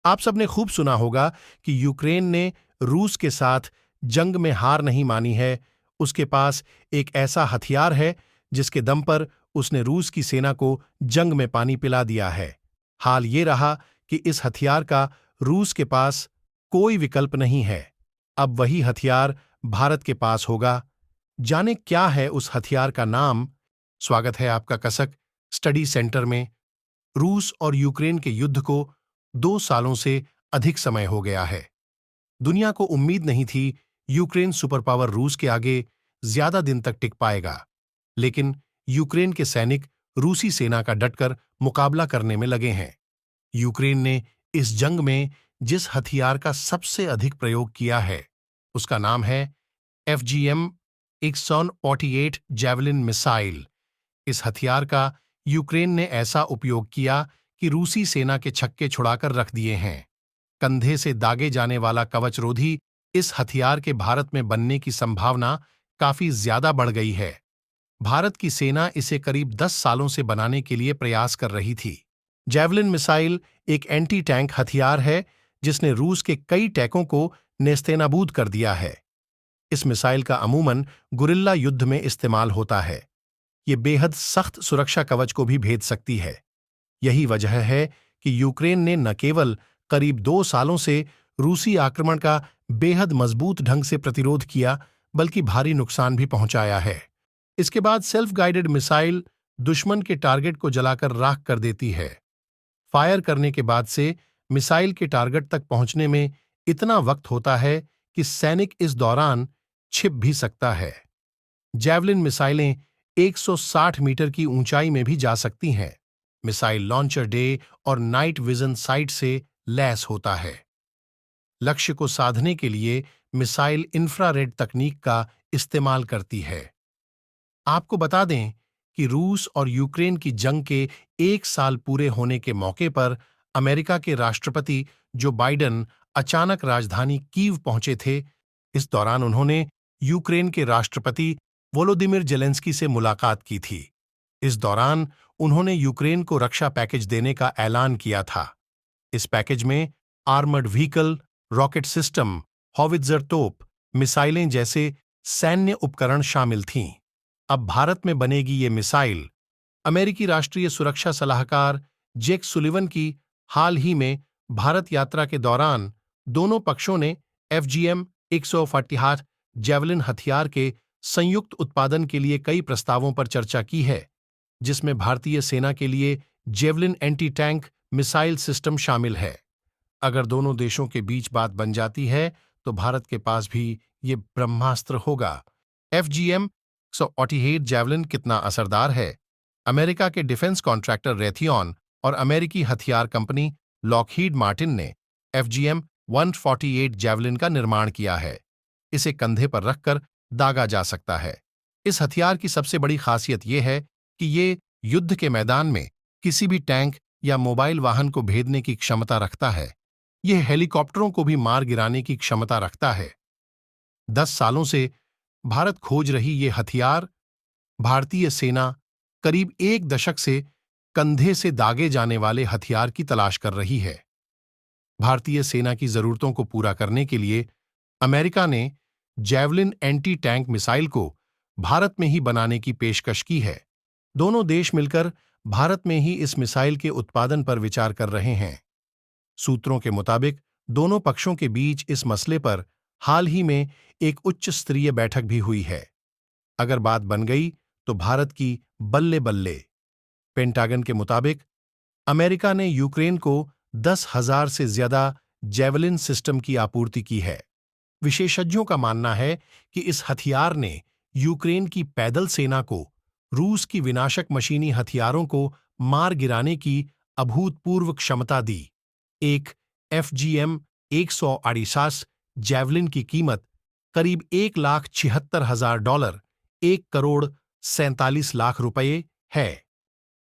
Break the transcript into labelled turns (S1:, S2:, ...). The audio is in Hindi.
S1: आप सबने खूब सुना होगा कि यूक्रेन ने रूस के साथ जंग में हार नहीं मानी है। उसके पास एक ऐसा हथियार है जिसके दम पर उसने रूस की सेना को जंग में पानी पिला दिया है। हाल ये रहा कि इस हथियार का रूस के पास कोई विकल्प नहीं है। अब वही हथियार भारत के पास होगा। जाने क्या है उस हथियार का नाम। स्वागत है आपका कसक स्टडी सेंटर में। रूस और यूक्रेन के युद्ध को 2 सालों से अधिक समय हो गया है। दुनिया को उम्मीद नहीं थी यूक्रेन सुपर पावर रूस के आगे ज्यादा दिन तक टिक पाएगा, लेकिन यूक्रेन के सैनिक रूसी सेना का डटकर मुकाबला करने में लगे हैं। यूक्रेन ने इस जंग में जिस हथियार का सबसे अधिक प्रयोग किया है उसका नाम है FGM-148 जैवलिन मिसाइल। इस हथियार का यूक्रेन ने ऐसा उपयोग किया कि रूसी सेना के छक्के छुड़ाकर रख दिए हैं। कंधे से दागे जाने वाला कवचरोधी इस हथियार के भारत में बनने की संभावना काफी ज्यादा बढ़ गई है। भारत की सेना इसे करीब 10 सालों से बनाने के लिए प्रयास कर रही थी। जैवलिन मिसाइल एक एंटी टैंक हथियार है जिसने रूस के कई टैंकों को नेस्तनाबूद कर दिया है। इस मिसाइल का अमूमन गुरिल्ला युद्ध में इस्तेमाल होता है। ये बेहद सख्त सुरक्षा कवच को भी भेद सकती है। यही वजह है कि यूक्रेन ने न केवल करीब 2 सालों से रूसी आक्रमण का बेहद मजबूत ढंग से प्रतिरोध किया, बल्कि भारी नुकसान भी पहुंचाया है। इसके बाद सेल्फ गाइडेड मिसाइल दुश्मन के टारगेट को जलाकर राख कर देती है। फायर करने के बाद से मिसाइल के टारगेट तक पहुंचने में इतना वक्त होता है कि सैनिक इस दौरान छिप भी सकता है। जैवलिन मिसाइलें 160 मीटर की ऊंचाई में भी जा सकती हैं। मिसाइल लॉन्चर डे और नाइट विजन साइट से लैस होता है। लक्ष्य को साधने के लिए मिसाइल इंफ्रारेड तकनीक का इस्तेमाल करती है। आपको बता दें कि रूस और यूक्रेन की जंग के 1 साल पूरे होने के मौके पर अमेरिका के राष्ट्रपति जो बाइडेन अचानक राजधानी कीव पहुंचे थे। इस दौरान उन्होंने यूक्रेन के राष्ट्रपति वोलोदिमिर जेलेंस्की से मुलाकात की थी। इस दौरान उन्होंने यूक्रेन को रक्षा पैकेज देने का ऐलान किया था। इस पैकेज में armoured vehicle, rocket system, howitzer तोप, मिसाइलें जैसे सैन्य उपकरण शामिल थीं। अब भारत में बनेगी ये मिसाइल। अमेरिकी राष्ट्रीय सुरक्षा सलाहकार जेक सुलिवन की हाल ही में भारत यात्रा के दौरान दोनों पक्षों ने FGM-148 जैवलिन हथियार के संयुक्त उत्पादन के लिए कई प्रस्तावों पर चर्चा की है, जिसमें भारतीय सेना के लिए javelin anti tank missile system शामिल है। अगर दोनों देशों के बीच बात बन जाती है तो भारत के पास भी ये ब्रह्मास्त्र होगा। FGM-148 जैवलिन कितना असरदार है? अमेरिका के डिफेंस कॉन्ट्रैक्टर रेथियॉन और अमेरिकी हथियार कंपनी लॉकहीड मार्टिन ने FGM-148 जैवलिन का निर्माण किया है। इसे कंधे पर रखकर दागा जा सकता है। इस हथियार की सबसे बड़ी खासियत यह है कि ये युद्ध के मैदान में किसी भी टैंक या मोबाइल वाहन को भेदने की क्षमता रखता है। यह हेलीकॉप्टरों को भी मार गिराने की क्षमता रखता है। 10 सालों से भारत खोज रही ये हथियार, भारतीय सेना करीब 1 दशक से कंधे से दागे जाने वाले हथियार की तलाश कर रही है। भारतीय सेना की जरूरतों को पूरा करने के लिए अमेरिका ने जैवलिन एंटी टैंक मिसाइल को भारत में ही बनाने की पेशकश की है। दोनों देश मिलकर भारत में ही इस मिसाइल के उत्पादन पर विचार कर रहे हैं। सूत्रों के मुताबिक दोनों पक्षों के बीच इस मसले पर हाल ही में एक उच्च स्तरीय बैठक भी हुई है। अगर बात बन गई तो भारत की बल्ले बल्ले। पेंटागन के मुताबिक अमेरिका ने यूक्रेन को 10,000 से ज्यादा जैवलिन सिस्टम की आपूर्ति की है। विशेषज्ञों का मानना है कि इस हथियार ने यूक्रेन की पैदल सेना को रूस की विनाशक मशीनी हथियारों को मार गिराने की अभूतपूर्व क्षमता दी। एक FGM-148 जैवलिन की कीमत करीब $1,76,000, $1,47,00,000 रुपये है।